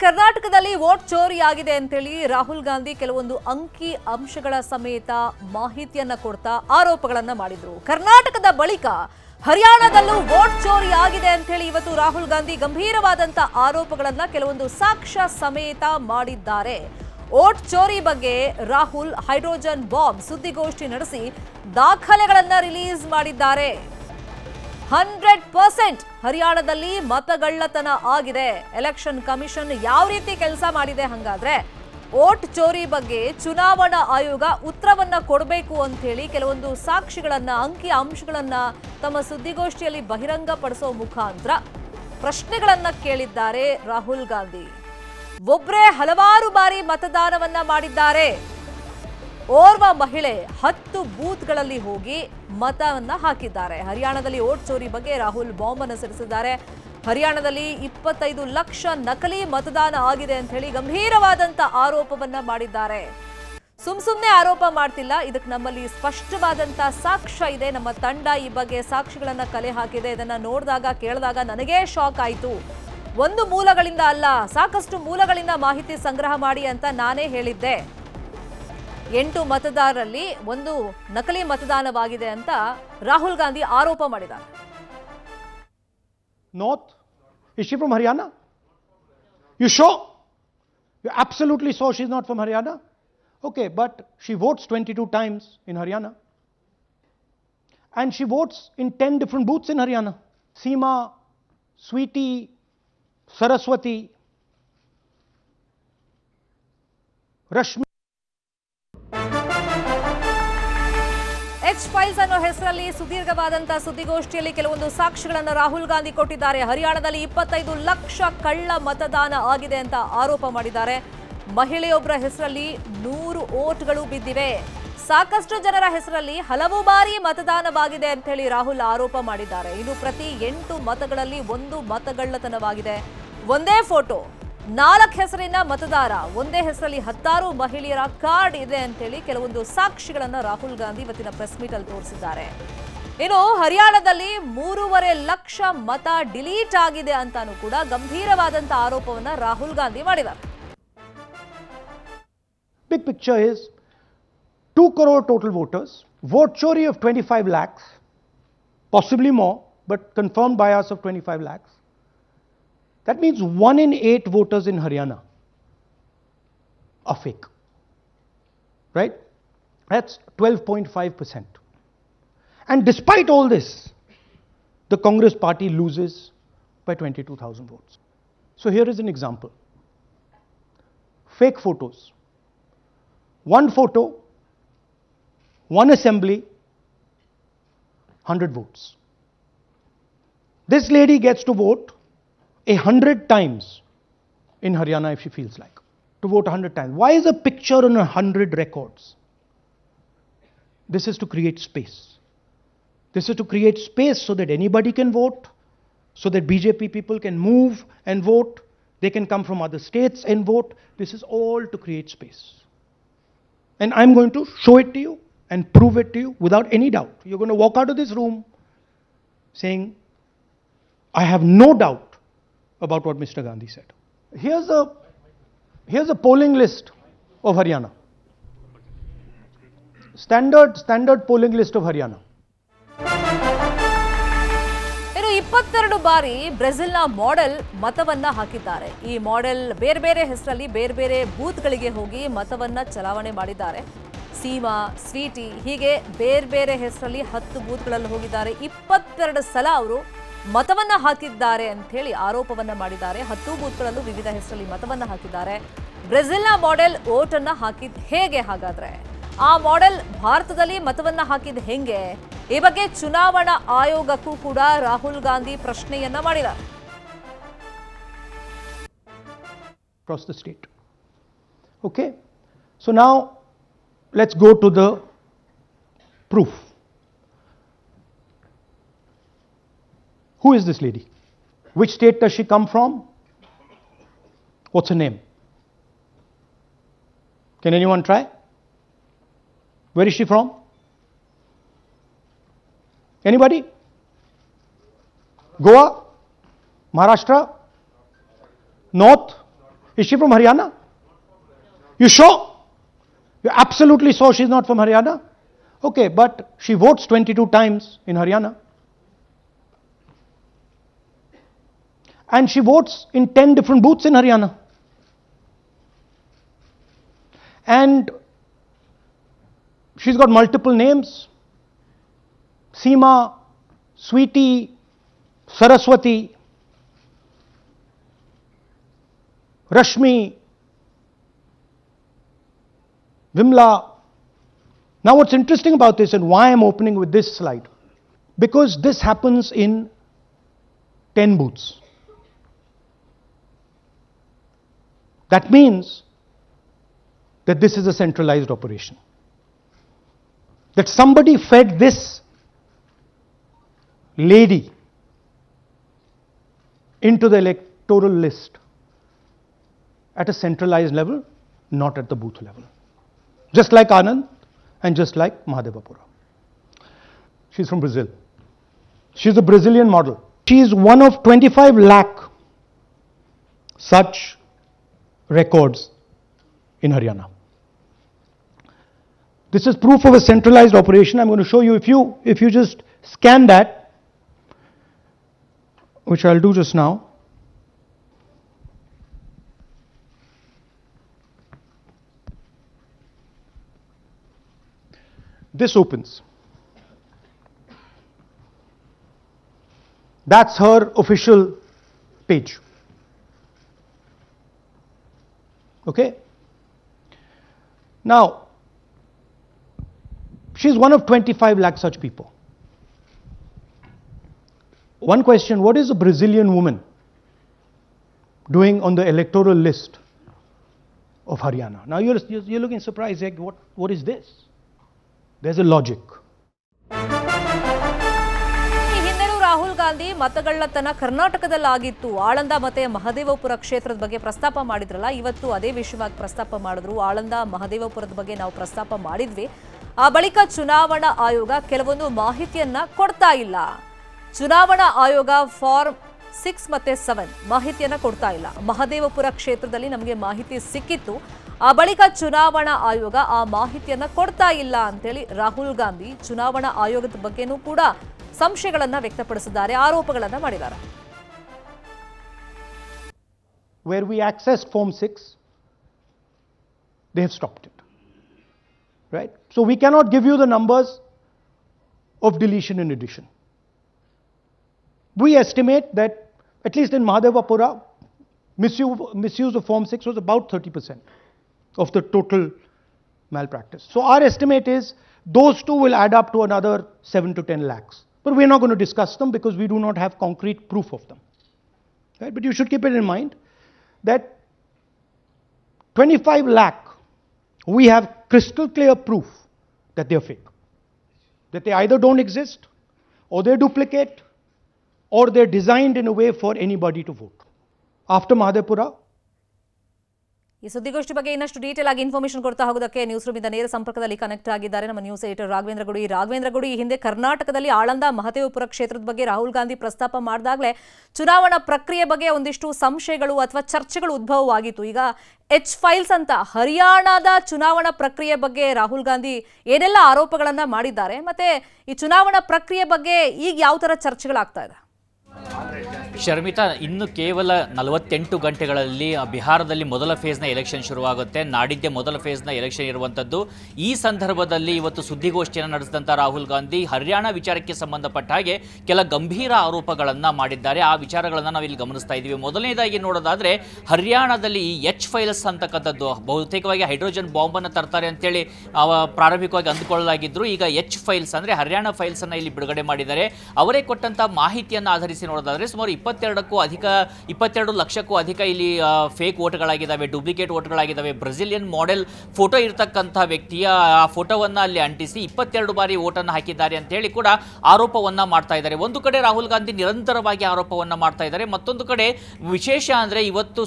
ಕರ್ನಾಟಕದಲ್ಲಿ ವೋಟ್ ಚೋರಿಯಾಗಿದೆ ಅಂತೇಳಿ ರಾಹುಲ್ ಗಾಂಧಿ ಕೆಲವೊಂದು ಅಂಕಿ ಅಂಶಗಳ ಸಮೇತ ಮಾಹಿತಿಯನ್ನ ಕೊಡ್ತಾ ಆರೋಪಗಳನ್ನ ಮಾಡಿದ್ರು. ಕರ್ನಾಟಕದ ಬಳಿಕ ಹರಿಯಾಣದಲ್ಲೂ ವೋಟ್ ಚೋರಿ ಆಗಿದೆ ಅಂತೇಳಿ ಇವತ್ತು ರಾಹುಲ್ ಗಾಂಧಿ ಗಂಭೀರವಾದಂತ ಆರೋಪಗಳನ್ನ ಕೆಲವೊಂದು ಸಾಕ್ಷ್ಯ ಸಮೇತ ಮಾಡಿದ್ದಾರೆ. ವೋಟ್ ಚೋರಿ ಬಗ್ಗೆ ರಾಹುಲ್ ಹೈಡ್ರೋಜನ್ ಬಾಂಬ್ ಸುದ್ದಿಗೋಷ್ಠಿ ನಡೆಸಿ ದಾಖಲೆಗಳನ್ನ ರಿಲೀಸ್ ಮಾಡಿದ್ದಾರೆ. 100% ಹರಿಯಾಣದಲ್ಲಿ ಮತಗಳ್ಳತನ ಆಗಿದೆ. ಎಲೆಕ್ಷನ್ ಕಮಿಷನ್ ಯಾವ ರೀತಿ ಕೆಲಸ ಮಾಡಿದೆ ಹಾಗಾದ್ರೆ ವೋಟ್ ಚೋರಿ ಬಗ್ಗೆ ಚುನಾವಣಾ ಆಯೋಗ ಉತ್ತರವನ್ನ ಕೊಡಬೇಕು ಅಂತ ಹೇಳಿ ಕೆಲವೊಂದು ಸಾಕ್ಷಿಗಳನ್ನ ಅಂಕಿ ಅಂಶಗಳನ್ನ ತಮ್ಮ ಸುದ್ದಿಗೋಷ್ಠಿಯಲ್ಲಿ ಬಹಿರಂಗಪಡಿಸೋ ಮುಖಾಂತರ ಪ್ರಶ್ನೆಗಳನ್ನ ಕೇಳಿದ್ದಾರೆ ರಾಹುಲ್ ಗಾಂಧಿ. ಒಬ್ಬರೇ ಹಲವಾರು ಬಾರಿ ಮತದಾನವನ್ನ ಮಾಡಿದ್ದಾರೆ. ಓರ್ವ ಮಹಿಳೆ 10 ಬೂತ್ಗಳಲ್ಲಿ ಹೋಗಿ ಮತವನ್ನ ಹಾಕಿದ್ದಾರೆ. ಹರಿಯಾಣದಲ್ಲಿ ವೋಟ್ ಚೋರಿ ಬಗ್ಗೆ ರಾಹುಲ್ ಬಾಂಬ್ ಅನ್ನು ಸಿಡಿಸಿದ್ದಾರೆ. ಹರಿಯಾಣದಲ್ಲಿ 25 ಲಕ್ಷ ನಕಲಿ ಮತದಾನ ಆಗಿದೆ ಅಂತ ಹೇಳಿ ಗಂಭೀರವಾದಂತ ಆರೋಪವನ್ನ ಮಾಡಿದ್ದಾರೆ. ಸುಮ್ನೆ ಆರೋಪ ಮಾಡ್ತಿಲ್ಲ, ಇದಕ್ಕೆ ನಮ್ಮಲ್ಲಿ ಸ್ಪಷ್ಟವಾದಂತ ಸಾಕ್ಷ್ಯ ಇದೆ. ನಮ್ಮ ತಂಡ ಈ ಬಗ್ಗೆ ಸಾಕ್ಷಿಗಳನ್ನ ಕಲೆ ಹಾಕಿದೆ. ಇದನ್ನ ನೋಡಿದಾಗ ಕೇಳಿದಾಗ ನನಗೇ ಶಾಕ್ ಆಯ್ತು. ಒಂದು ಮೂಲಗಳಿಂದ ಅಲ್ಲ, ಸಾಕಷ್ಟು ಮೂಲಗಳಿಂದ ಮಾಹಿತಿ ಸಂಗ್ರಹ ಮಾಡಿ ಅಂತ ನಾನೇ ಹೇಳಿದ್ದೆ. 8 ಮತದಾರರಲ್ಲಿ ಒಂದು ನಕಲಿ ಮತದಾನವಾಗಿದೆ ಅಂತ ರಾಹುಲ್ ಗಾಂಧಿ ಆರೋಪ ಮಾಡಿದ್ದಾರೆ. North? Is she from Haryana? You sure? You absolutely sure she's not from Haryana? Okay, but she votes 22 times in Haryana. And she votes in 10 different booths in Haryana. Seema, Sweetie, Saraswati, Rashmi. H files ಅನ್ನೋ ಹೆಸರಲ್ಲಿ ಸುದೀರ್ಘವಾದಂತಹ ಸುದ್ದಿಗೋಷ್ಠಿಯಲ್ಲಿ ಕೆಲವೊಂದು ಸಾಕ್ಷಿಗಳನ್ನ ರಾಹುಲ್ ಗಾಂಧಿ ಕೊಟ್ಟಿದ್ದಾರೆ. ಹರಿಯಾಣದಲ್ಲಿ 25 ಲಕ್ಷ ಕಳ್ಳ ಮತದಾನ ಆಗಿದೆ ಅಂತ ಆರೋಪ ಮಾಡಿದ್ದಾರೆ. ಮಹಿಳೆಯೊಬ್ಬರ ಹೆಸರಲ್ಲಿ 100 ಓಟ್ಗಳು ಬಿದ್ದಿವೆ. ಸಾಕಷ್ಟು ಜನರ ಹೆಸರಲ್ಲಿ ಹಲವು ಬಾರಿ ಮತದಾನವಾಗಿದೆ ಅಂತ ಹೇಳಿ ರಾಹುಲ್ ಆರೋಪ ಮಾಡಿದ್ದಾರೆ. ಇನ್ನು ಪ್ರತಿ 8 ಮತಗಳಲ್ಲಿ 1 ಮತಗಳ್ಳತನವಾಗಿದೆ. ಒಂದೇ ಫೋಟೋ 4 ಹೆಸರಿನ ಮತದಾರ, ಒಂದೇ ಹೆಸರಲ್ಲಿ 16 ಮಹಿಳೆಯರ ಕಾರ್ಡ್ ಇದೆ ಅಂತೇಳಿ ಕೆಲವೊಂದು ಸಾಕ್ಷಿಗಳನ್ನ ರಾಹುಲ್ ಗಾಂಧಿ ಇವತ್ತಿನ ಪ್ರೆಸ್ ಮೀಟ್ ಅಲ್ಲಿ ತೋರಿಸಿದ್ದಾರೆ. ಇನ್ನು ಹರಿಯಾಣದಲ್ಲಿ 3.5 ಲಕ್ಷ ಮತ ಡಿಲೀಟ್ ಆಗಿದೆ ಅಂತಾನೂ ಕೂಡ ಗಂಭೀರವಾದಂತ ಆರೋಪವನ್ನ ರಾಹುಲ್ ಗಾಂಧಿ ಮಾಡಿದ್ದಾರೆ. Big picture is 2 crore total voters, vote chori of 25 lakhs, possibly more, but confirmed bias of 25 lakhs. That means 1 in 8 voters in Haryana are fake, right? That's 12.5%. And despite all this, the Congress party loses by 22,000 votes. So here is an example. Fake photos. 1 photo, 1 assembly, 100 votes. This lady gets to vote 100 times in Haryana if she feels like to vote 100 times. Why is a picture on 100 records? This is to create space. This is to create space so that anybody can vote, so that BJP people can move and vote. They can come from other states and vote. This is all to create space. And I'm going to show it to you and prove it to you without any doubt. You're going to walk out of this room saying, I have no doubt about what Mr. Gandhi said. Here's a polling list of Haryana. Standard polling list of Haryana. ಇನ್ನು 22 ಬಾರಿ ಬ್ರೆಜಿಲ್ನ model ಮತವನ್ನ ಹಾಕಿದ್ದಾರೆ. ಈ model ಬೇರೆ ಬೇರೆ ಹೆಸರಲ್ಲಿ ಬೇರೆ ಬೇರೆ ಬೂತ್ಗಳಿಗೆ ಹೋಗಿ ಮತವನ್ನ ಚಲಾವಣೆ ಮಾಡಿದ್ದಾರೆ. ಸೀಮಾ, ಸ್ವೀಟಿ ಹೀಗೆ ಬೇರೆ ಬೇರೆ ಹೆಸರಲ್ಲಿ 10 ಬೂತ್ಗಳಲ್ಲಿ ಹೋಗಿದ್ದಾರೆ. 22 ಸಲ ಅವರು ಮತವನ್ನ ಹಾಕಿದ್ದಾರೆ ಅಂತ ಹೇಳಿ ಆರೋಪವನ್ನ ಮಾಡಿದ್ದಾರೆ. 10 ಬೂತ್ಗಳಲ್ಲೂ ವಿವಿಧ ಹೆಸರಲ್ಲಿ ಮತವನ್ನ ಹಾಕಿದ್ದಾರೆ. ಬ್ರೆಜಿಲ್ನ ಮಾಡೆಲ್ ವೋಟ್ ಅನ್ನ ಹಾಕಿದ್ ಹೇಗೆ ಹಾಗಾದ್ರೆ? ಆ ಮಾಡೆಲ್ ಭಾರತದಲ್ಲಿ ಮತವನ್ನ ಹಾಕಿದ್ ಹೆಂಗೆ? ಈ ಬಗ್ಗೆ ಚುನಾವಣಾ ಆಯೋಗಕ್ಕೂ ಕೂಡ ರಾಹುಲ್ ಗಾಂಧಿ ಪ್ರಶ್ನೆಯನ್ನ ಮಾಡಿದ್ದಾರೆ. Across the state. Okay? So now let's go to the proof. Who is this lady? Which state does she come from? What's her name? Can anyone try? Where is she from? Anybody? Goa? Maharashtra? North? Is she from Haryana? You sure? You're absolutely sure she's not from Haryana? Okay, but she votes 22 times in Haryana. And she votes in 10 different booths in Haryana. And she's got multiple names. Seema, Sweetie, Saraswati, Rashmi, Vimla. Now what's interesting about this and why I'm opening with this slide, because this happens in 10 booths. That means that this is a centralized operation. That somebody fed this lady into the electoral list at a centralized level, not at the booth level. Just like Anand and just like Mahadevapura. She's from Brazil. She's a Brazilian model. She is one of 25 lakh such records in Haryana. This is proof of a centralized operation. I'm going to show you, if you just scan that, which I'll do just now. This opens. That's her official page. Okay? Now, she's one of 25 lakh such people. One question, what is a Brazilian woman doing on the electoral list of Haryana? Now you're looking surprised, like what is this? There's a logic. Rahul Gandhi ಮತಗಳ್ಳತನ ಕರ್ನಾಟಕದಲ್ಲಾಗಿತ್ತು, Aland ಮತ್ತೆ ಮಹದೇವಪುರ ಕ್ಷೇತ್ರದ ಬಗ್ಗೆ ಪ್ರಸ್ತಾಪ ಮಾಡಿದ್ರಲ್ಲ, ಇವತ್ತು ಅದೇ ವಿಷಯವಾಗಿ ಪ್ರಸ್ತಾಪ ಮಾಡಿದ್ರು. ಆಳಂದ ಮಹದೇವಪುರದ ಬಗ್ಗೆ ನಾವು ಪ್ರಸ್ತಾಪ ಮಾಡಿದ್ವಿ. ಆ ಬಳಿಕ ಚುನಾವಣಾ ಆಯೋಗ ಕೆಲವೊಂದು ಮಾಹಿತಿಯನ್ನ ಕೊಡ್ತಾ ಇಲ್ಲ. ಚುನಾವಣಾ ಆಯೋಗ ಫಾರ್ಮ್ 6 ಮತ್ತೆ 7 ಮಾಹಿತಿಯನ್ನ ಕೊಡ್ತಾ ಇಲ್ಲ. ಮಹದೇವಪುರ ಕ್ಷೇತ್ರದಲ್ಲಿ ನಮಗೆ ಮಾಹಿತಿ ಸಿಕ್ಕಿತ್ತು, ಆ ಬಳಿಕ ಚುನಾವಣಾ ಆಯೋಗ ಆ ಮಾಹಿತಿಯನ್ನ ಕೊಡ್ತಾ ಇಲ್ಲ ಅಂತೇಳಿ ರಾಹುಲ್ ಗಾಂಧಿ ಚುನಾವಣಾ ಆಯೋಗದ ಬಗ್ಗೆನೂ ಕೂಡ ಸಂಶಯಗಳನ್ನ ವ್ಯಕ್ತಪಡಿಸಿದ್ದಾರೆ, ಆರೋಪಗಳನ್ನ ಮಾಡಿದ್ದಾರೆ. Where we accessed Form 6, they have stopped it. Right? So we cannot give you the numbers of deletion and addition. We estimate that at least in Mahadevapura, misuse of Form 6 was about 30% of the total malpractice. So our estimate is those two will add up to another 7 to 10 lakhs. But we're not going to discuss them because we do not have concrete proof of them. Right? But you should keep it in mind that 25 lakh, we have crystal clear proof that they are fake. That they either don't exist, or they're duplicate, or they're designed in a way for anybody to vote. After Mahadevapura, ಈ ಸುದ್ದಿಗೋಷ್ಠಿ ಬಗ್ಗೆ ಇನ್ನಷ್ಟು detail ಆಗಿ information ಕೊಡ್ತಾ ಹೋಗೋದಕ್ಕೆ news room ಇಂದ ನೇರ ಸಂಪರ್ಕದಲ್ಲಿ ಕನೆಕ್ಟ್ ಆಗಿದ್ದಾರೆ ನಮ್ಮ ನ್ಯೂಸ್ ಎಡಿಟರ್ ರಾಘವೇಂದ್ರ ಗುಡಿ. ಈ ಹಿಂದೆ ಕರ್ನಾಟಕದಲ್ಲಿ ಆಳಂದ ಮಹದೇವಪುರ ಕ್ಷೇತ್ರದ ಬಗ್ಗೆ ರಾಹುಲ್ ಗಾಂಧಿ ಪ್ರಸ್ತಾಪ ಮಾಡಿದಾಗಲೇ ಚುನಾವಣಾ ಪ್ರಕ್ರಿಯೆ ಬಗ್ಗೆ ಒಂದಿಷ್ಟು ಸಂಶಯಗಳು ಅಥವಾ ಚರ್ಚೆಗಳು ಉದ್ಭವವಾಗಿತ್ತು. ಈಗ ಎಚ್ ಫೈಲ್ಸ್ ಅಂತ ಹರಿಯಾಣದ ಚುನಾವಣಾ ಪ್ರಕ್ರಿಯೆ ಬಗ್ಗೆ ರಾಹುಲ್ ಗಾಂಧಿ ಏನೆಲ್ಲ ಆರೋಪಗಳನ್ನ ಮಾಡಿದ್ದಾರೆ, ಮತ್ತೆ ಈ ಚುನಾವಣಾ ಪ್ರಕ್ರಿಯೆ ಬಗ್ಗೆ ಈಗ ಯಾವ ತರ ಚರ್ಚೆಗಳಾಗ್ತಾ ಇದೆ? ಶರ್ಮಿತಾ, ಇನ್ನು ಕೇವಲ 48 ಗಂಟೆಗಳಲ್ಲಿ ಬಿಹಾರದಲ್ಲಿ ಮೊದಲ ಫೇಸ್ನ ಎಲೆಕ್ಷನ್ ಶುರುವಾಗುತ್ತೆ. ನಾಡಿದ್ದೇ ಮೊದಲ ಫೇಸ್ನ ಎಲೆಕ್ಷನ್ ಇರುವಂಥದ್ದು. ಈ ಸಂದರ್ಭದಲ್ಲಿ ಇವತ್ತು ಸುದ್ದಿಗೋಷ್ಠಿಯನ್ನು ನಡೆಸಿದಂಥ ರಾಹುಲ್ ಗಾಂಧಿ ಹರಿಯಾಣ ವಿಚಾರಕ್ಕೆ ಸಂಬಂಧಪಟ್ಟ ಹಾಗೆ ಕೆಲ ಗಂಭೀರ ಆರೋಪಗಳನ್ನು ಮಾಡಿದ್ದಾರೆ. ಆ ವಿಚಾರಗಳನ್ನು ನಾವಿಲ್ಲಿ ಗಮನಿಸ್ತಾ ಇದ್ದೀವಿ. ಮೊದಲನೇದಾಗಿ ನೋಡೋದಾದರೆ ಹರಿಯಾಣದಲ್ಲಿ ಈ ಎಚ್ ಫೈಲ್ಸ್ ಅಂತಕ್ಕಂಥದ್ದು ಬಹುತೇಕವಾಗಿ ಹೈಡ್ರೋಜನ್ ಬಾಂಬನ್ನು ತರ್ತಾರೆ ಅಂತೇಳಿ ಪ್ರಾರಂಭಿಕವಾಗಿ ಅಂದುಕೊಳ್ಳಲಾಗಿದ್ರು. ಈಗ ಎಚ್ ಫೈಲ್ಸ್ ಅಂದರೆ ಹರಿಯಾಣ ಫೈಲ್ಸನ್ನು ಇಲ್ಲಿ ಬಿಡುಗಡೆ ಮಾಡಿದ್ದಾರೆ. ಅವರೇ ಕೊಟ್ಟಂಥ ಮಾಹಿತಿಯನ್ನು ಆಧರಿಸಿ ನೋಡೋದಾದರೆ ಸುಮಾರು 22 ಲಕ್ಷಕ್ಕೂ ಅಧಿಕ ಇಲ್ಲಿ ಫೇಕ್ ವೋಟ್ಗಳಾಗಿದ್ದಾವೆ, ಡೂಪ್ಲಿಕೇಟ್ ವೋಟ್ಗಳಾಗಿದ್ದಾವೆ. ಬ್ರೆಜಿಲಿಯನ್ ಮಾಡೆಲ್ ಫೋಟೋ ಇರತಕ್ಕಂಥ ವ್ಯಕ್ತಿಯ ಆ ಫೋಟೋವನ್ನು ಅಲ್ಲಿ ಅಂಟಿಸಿ 22 ಬಾರಿ ವೋಟನ್ನು ಹಾಕಿದ್ದಾರೆ ಅಂತ ಹೇಳಿ ಕೂಡ ಆರೋಪವನ್ನು ಮಾಡ್ತಾ ಇದ್ದಾರೆ. ಒಂದು ಕಡೆ ರಾಹುಲ್ ಗಾಂಧಿ ನಿರಂತರವಾಗಿ ಆರೋಪವನ್ನು ಮಾಡ್ತಾ ಇದ್ದಾರೆ, ಮತ್ತೊಂದು ಕಡೆ ವಿಶೇಷ ಅಂದರೆ ಇವತ್ತು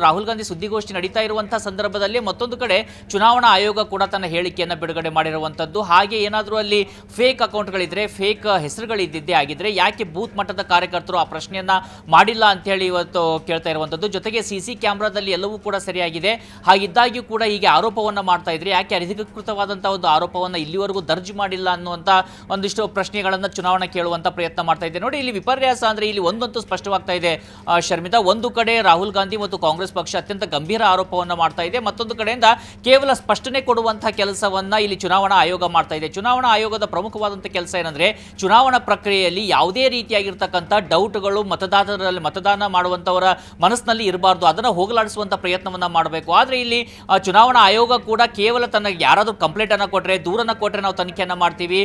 ರಾಹುಲ್ ಗಾಂಧಿ ಸುದ್ದಿಗೋಷ್ಠಿ ನಡೀತಾ ಇರುವಂತಹ ಸಂದರ್ಭದಲ್ಲಿ ಮತ್ತೊಂದು ಕಡೆ ಚುನಾವಣಾ ಆಯೋಗ ಕೂಡ ತನ್ನ ಹೇಳಿಕೆಯನ್ನು ಬಿಡುಗಡೆ ಮಾಡಿರುವಂಥದ್ದು. ಹಾಗೆ ಏನಾದರೂ ಅಲ್ಲಿ ಫೇಕ್ ಅಕೌಂಟ್ಗಳಿದ್ರೆ, ಫೇಕ್ ಹೆಸರುಗಳಿದ್ದಿದ್ದೇ ಆಗಿದ್ರೆ ಯಾಕೆ ಬೂತ್ ಮಟ್ಟದ ಕಾರ್ಯಕರ್ತರು ಆ ಪ್ರಶ್ನೆಯನ್ನ ಮಾಡಿಲ್ಲ ಅಂತ ಹೇಳಿ ಇವತ್ತು ಕೇಳ್ತಾ ಇರುವಂತದ್ದು. ಜೊತೆಗೆ ಸಿಸಿ ಕ್ಯಾಮೆರಾದಲ್ಲಿ ಎಲ್ಲವೂ ಕೂಡ ಸರಿಯಾಗಿದೆ, ಹಾಗಿದ್ದಾಗ್ಯೂ ಕೂಡ ಹೀಗೆ ಆರೋಪವನ್ನ ಮಾಡ್ತಾ ಇದ್ರೆ ಯಾಕೆ ಅಧಿಕೃತವಾದಂತಹ ಒಂದು ಆರೋಪವನ್ನ ಇಲ್ಲಿವರೆಗೂ ದರ್ಜ್ ಮಾಡಿಲ್ಲ ಅನ್ನುವಂತ ಒಂದಿಷ್ಟು ಪ್ರಶ್ನೆಗಳನ್ನ ಚುನಾವಣಾ ಕೇಳುವಂತ ಪ್ರಯತ್ನ ಮಾಡ್ತಾ ಇದೆ. ನೋಡಿ, ಇಲ್ಲಿ ವಿಪರ್ಯಾಸ ಅಂದ್ರೆ ಇಲ್ಲಿ ಒಂದಂತೂ ಸ್ಪಷ್ಟವಾಗ್ತಾ ಇದೆ ಶರ್ಮಿತಾ. ಒಂದು ಕಡೆ ರಾಹುಲ್ ಗಾಂಧಿ ಮತ್ತು ಕಾಂಗ್ರೆಸ್ ಪಕ್ಷ ಅತ್ಯಂತ ಗಂಭೀರ ಆರೋಪವನ್ನ ಮಾಡ್ತಾ ಇದೆ, ಮತ್ತೊಂದು ಕಡೆಯಿಂದ ಕೇವಲ ಸ್ಪಷ್ಟನೆ ಕೊಡುವಂತಹ ಕೆಲಸವನ್ನ ಇಲ್ಲಿ ಚುನಾವಣಾ ಆಯೋಗ ಮಾಡ್ತಾ ಇದೆ. ಚುನಾವಣಾ ಆಯೋಗದ ಪ್ರಮುಖವಾದಂತಹ ಕೆಲಸ ಏನಂದ್ರೆ ಚುನಾವಣಾ ಪ್ರಕ್ರಿಯೆಯಲ್ಲಿ ಯಾವುದೇ ರೀತಿಯಾಗಿರ್ತಕ್ಕಂಥ ಡೌಟ್ಗಳು ಮತದಾನ ಮಾಡುವಂತವರ ಮನಸ್ಸಿನಲ್ಲಿ ಇರಬಾರ್ದು, ಅದನ್ನ ಹೋಗಲಾಡಿಸುವಂತ ಪ್ರಯತ್ನವನ್ನ ಮಾಡಬೇಕು. ಆದ್ರೆ ಇಲ್ಲಿ ಚುನಾವಣಾ ಆಯೋಗ ಕೂಡ ಕೇವಲ ತನಗೆ ಯಾರಾದ್ರೂ ಕಂಪ್ಲೇಂಟ್ ಅನ್ನ ಕೊಟ್ರೆ, ದೂರನ್ನ ಕೊಟ್ರೆ ನಾವು ತನಿಖೆಯನ್ನ ಮಾಡ್ತೀವಿ,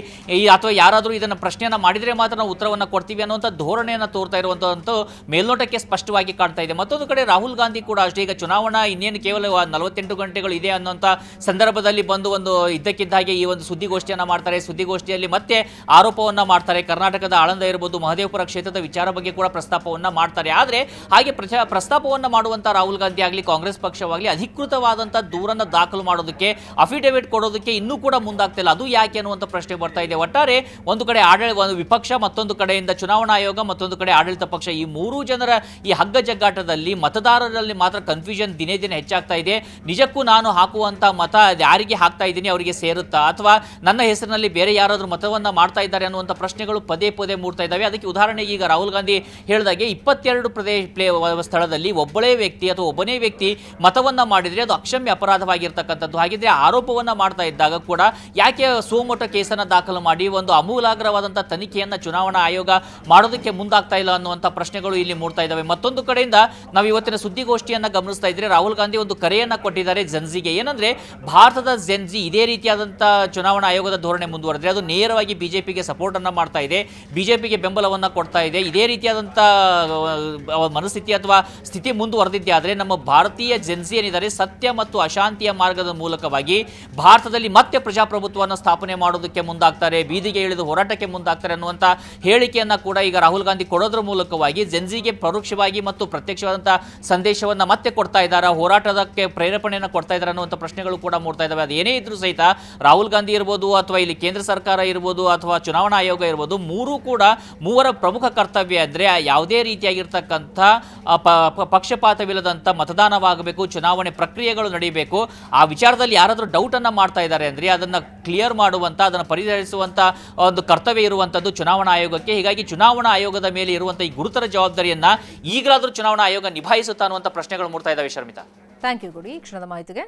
ಅಥವಾ ಯಾರಾದ್ರೂ ಇದನ್ನ ಪ್ರಶ್ನೆಯನ್ನ ಮಾಡಿದ್ರೆ ಮಾತ್ರ ನಾವು ಉತ್ತರವನ್ನ ಕೊಡ್ತೀವಿ ಅನ್ನುವಂಥ ಧೋರಣೆಯನ್ನ ತೋರ್ತಾ ಇರುವಂತದ್ದು ಮೇಲ್ನೋಟಕ್ಕೆ ಸ್ಪಷ್ಟವಾಗಿ ಕಾಣ್ತಾ ಇದೆ. ಮತ್ತೊಂದು ಕಡೆ ರಾಹುಲ್ ಗಾಂಧಿ ಕೂಡ ಅಷ್ಟೇ, ಈಗ ಚುನಾವಣಾ ಇನ್ನೇನು ಕೇವಲ 48 ಗಂಟೆಗಳು ಇದೆ ಅನ್ನುವಂಥ ಸಂದರ್ಭದಲ್ಲಿ ಬಂದು ಒಂದು ಇದ್ದಕ್ಕಿದ್ದ ಹಾಗೆ ಈ ಒಂದು ಸುದ್ದಿಗೋಷ್ಠಿಯನ್ನ ಮಾಡ್ತಾರೆ. ಸುದ್ದಿಗೋಷ್ಠಿಯಲ್ಲಿ ಮತ್ತೆ ಆರೋಪವನ್ನ ಮಾಡ್ತಾರೆ, ಕರ್ನಾಟಕದ ಆಳಂದ ಇರಬಹುದು, ಮಹದೇವಪುರ ಕ್ಷೇತ್ರದ ವಿಚಾರ ಬಗ್ಗೆ ಕೂಡ ಪ್ರಸ್ತಾಪವನ್ನ ಮಾಡ್ತಾರೆ. ಆದ್ರೆ ಹಾಗೆ ಪ್ರಸ್ತಾಪವನ್ನ ಮಾಡುವಂತ ರಾಹುಲ್ ಗಾಂಧಿ ಆಗಲಿ ಕಾಂಗ್ರೆಸ್ ಪಕ್ಷವಾಗಲಿ ಅಧಿಕೃತವಾದಂತಹ ದೂರನ್ನ ದಾಖಲು ಮಾಡೋದಕ್ಕೆ, ಅಫಿಡೇವಿಟ್ ಕೊಡೋದಕ್ಕೆ ಇನ್ನೂ ಕೂಡ ಮುಂದಾಗ್ತಿಲ್ಲ. ಅದು ಯಾಕೆ ಅನ್ನುವಂಥ ಪ್ರಶ್ನೆ ಬರ್ತಾ ಇದೆ. ಒಟ್ಟಾರೆ ಒಂದು ಕಡೆ ಒಂದು ವಿಪಕ್ಷ, ಮತ್ತೊಂದು ಕಡೆಯಿಂದ ಚುನಾವಣಾ ಆಯೋಗ, ಮತ್ತೊಂದು ಕಡೆ ಆಡಳಿತ ಪಕ್ಷ, ಈ ಮೂರೂ ಜನರ ಈ ಹಗ್ಗ ಜಗ್ಗಾಟದಲ್ಲಿ ಮತದಾರರಲ್ಲಿ ಮಾತ್ರ ಕನ್ಫ್ಯೂಷನ್ ದಿನೇ ದಿನ ಹೆಚ್ಚಾಗ್ತಾ ಇದೆ. ನಿಜಕ್ಕೂ ನಾನು ಹಾಕುವಂತ ಮತ ಯಾರಿಗೆ ಹಾಕ್ತಾ ಇದ್ದೀನಿ ಅವರಿಗೆ ಸೇರುತ್ತಾ, ಅಥವಾ ನನ್ನ ಹೆಸರಿನಲ್ಲಿ ಬೇರೆ ಯಾರಾದ್ರೂ ಮತವನ್ನ ಮಾಡ್ತಾ ಇದ್ದಾರೆ ಅನ್ನುವಂಥ ಪ್ರಶ್ನೆಗಳು ಪದೇ ಪದೇ ಮೂಡ್ತಾ ಇದ್ದಾವೆ. ಅದಕ್ಕೆ ಉದಾಹರಣೆಗೆ ಈಗ ರಾಹುಲ್ ಗಾಂಧಿ ಹೇಳಿದಾಗೆ 22 ಸ್ಥಳದಲ್ಲಿ ಒಬ್ಬನೇ ವ್ಯಕ್ತಿ ಮತವನ್ನ ಮಾಡಿದ್ರೆ ಅದು ಅಕ್ಷಮ್ಯ ಅಪರಾಧವಾಗಿರ್ತಕ್ಕಂಥದ್ದು. ಹಾಗಿದ್ರೆ ಆರೋಪವನ್ನ ಮಾಡ್ತಾ ಇದ್ದಾಗ ಕೂಡ ಯಾಕೆ ಸೋಮೋಟ ಕೇಸನ್ನ ದಾಖಲು ಮಾಡಿ ಒಂದು ಅಮೂಲಾಗ್ರವಾದಂತಹ ತನಿಖೆಯನ್ನ ಚುನಾವಣಾ ಆಯೋಗ ಮಾಡೋದಕ್ಕೆ ಮುಂದಾಗ್ತಾ ಇಲ್ಲ ಅನ್ನುವಂಥ ಪ್ರಶ್ನೆಗಳು ಇಲ್ಲಿ ಮೂಡ್ತಾ ಇದ್ದಾವೆ. ಮತ್ತೊಂದು ಕಡೆಯಿಂದ ನಾವು ಇವತ್ತಿನ ಸುದ್ದಿಗೋಷ್ಠಿಯನ್ನ ಗಮನಿಸ್ತಾ ಇದ್ರೆ ರಾಹುಲ್ ಗಾಂಧಿ ಒಂದು ಕರೆಯನ್ನ ಕೊಟ್ಟಿದ್ದಾರೆ ಜೆನ್ಜಿಗೆ. ಏನಂದ್ರೆ ಭಾರತದ ಜೆನ್ಜಿ ಇದೇ ರೀತಿಯಾದಂತಹ ಚುನಾವಣಾ ಆಯೋಗದ ಧೋರಣೆ ಮುಂದುವರೆದ್ರೆ ಅದು ನೇರವಾಗಿ ಬಿಜೆಪಿಗೆ ಸಪೋರ್ಟ್ ಅನ್ನ ಮಾಡ್ತಾ ಇದೆ, ಬಿಜೆಪಿಗೆ ಬೆಂಬಲವನ್ನ ಕೊಡ್ತಾ ಇದೆ. ಇದೇ ರೀತಿಯಾದಂತಹ ಮನಸ್ಥಿತಿ ಅಥವಾ ಸ್ಥಿತಿ ಮುಂದುವರೆದಿದ್ದೆ ಆದ್ರೆ ನಮ್ಮ ಭಾರತೀಯ ಜೆನ್ಜಿ ಏನಿದ್ದಾರೆ ಸತ್ಯ ಮತ್ತು ಅಶಾಂತಿಯ ಮಾರ್ಗದ ಮೂಲಕವಾಗಿ ಭಾರತದಲ್ಲಿ ಮತ್ತೆ ಪ್ರಜಾಪ್ರಭುತ್ವವನ್ನು ಸ್ಥಾಪನೆ ಮಾಡೋದಕ್ಕೆ ಮುಂದಾಗ್ತಾರೆ, ಬೀದಿಗೆ ಇಳಿದು ಹೋರಾಟಕ್ಕೆ ಮುಂದಾಗ್ತಾರೆ ಅನ್ನುವಂಥ ಹೇಳಿಕೆಯನ್ನ ಕೂಡ ಈಗ ರಾಹುಲ್ ಗಾಂಧಿ ಕೊಡೋದ್ರ ಮೂಲಕವಾಗಿ ಜೆನ್ಜಿಗೆ ಪರೋಕ್ಷವಾಗಿ ಮತ್ತು ಪ್ರತ್ಯಕ್ಷವಾದಂತಹ ಸಂದೇಶವನ್ನ ಮತ್ತೆ ಕೊಡ್ತಾ ಇದ್ದಾರೆ, ಹೋರಾಟದಕ್ಕೆ ಪ್ರೇರೇಪಣೆಯನ್ನು ಕೊಡ್ತಾ ಇದ್ದಾರೆ ಅನ್ನುವಂಥ ಪ್ರಶ್ನೆಗಳು ಕೂಡ ಮೂಡ್ತಾ ಇದ್ದಾವೆ. ಅದು ಏನೇ ಇದ್ರೂ ಸಹಿತ ರಾಹುಲ್ ಗಾಂಧಿ ಇರ್ಬೋದು, ಅಥವಾ ಇಲ್ಲಿ ಕೇಂದ್ರ ಸರ್ಕಾರ ಇರ್ಬೋದು, ಅಥವಾ ಚುನಾವಣಾ ಆಯೋಗ ಇರ್ಬೋದು, ಮೂವರ ಪ್ರಮುಖ ಕರ್ತವ್ಯ ಅಂದ್ರೆ ಯಾವುದೇ ರೀತಿಯಾಗಿರ್ತಕ್ಕಂಥ ಪಕ್ಷಪಾತವಿಲ್ಲದಂತ ಮತದಾನವಾಗಬೇಕು, ಚುನಾವಣೆ ಪ್ರಕ್ರಿಯೆಗಳು ನಡೀಬೇಕು. ಆ ವಿಚಾರದಲ್ಲಿ ಯಾರಾದರೂ ಡೌಟ್ ಅನ್ನ ಮಾಡ್ತಾ ಇದ್ದಾರೆ ಅಂದ್ರೆ ಅದನ್ನ ಕ್ಲಿಯರ್ ಮಾಡುವಂತ, ಅದನ್ನು ಪರಿಹರಿಸುವಂತ ಒಂದು ಕರ್ತವ್ಯ ಇರುವಂತದ್ದು ಚುನಾವಣಾ ಆಯೋಗಕ್ಕೆ. ಹೀಗಾಗಿ ಚುನಾವಣಾ ಆಯೋಗದ ಮೇಲೆ ಇರುವಂತಹ ಈ ಗುರುತರ ಜವಾಬ್ದಾರಿಯನ್ನ ಈಗಲಾದರೂ ಚುನಾವಣಾ ಆಯೋಗ ನಿಭಾಯಿಸುತ್ತಾ ಅನ್ನುವಂಥ ಪ್ರಶ್ನೆಗಳು ಮೂಡ್ತಾ ಇದ್ದಾವೆ. ಶರ್ಮಿತಾ, ಥ್ಯಾಂಕ್ ಯು ಗುಡಿ ಕ್ಷಣದ ಮಾಹಿತಿಗೆ.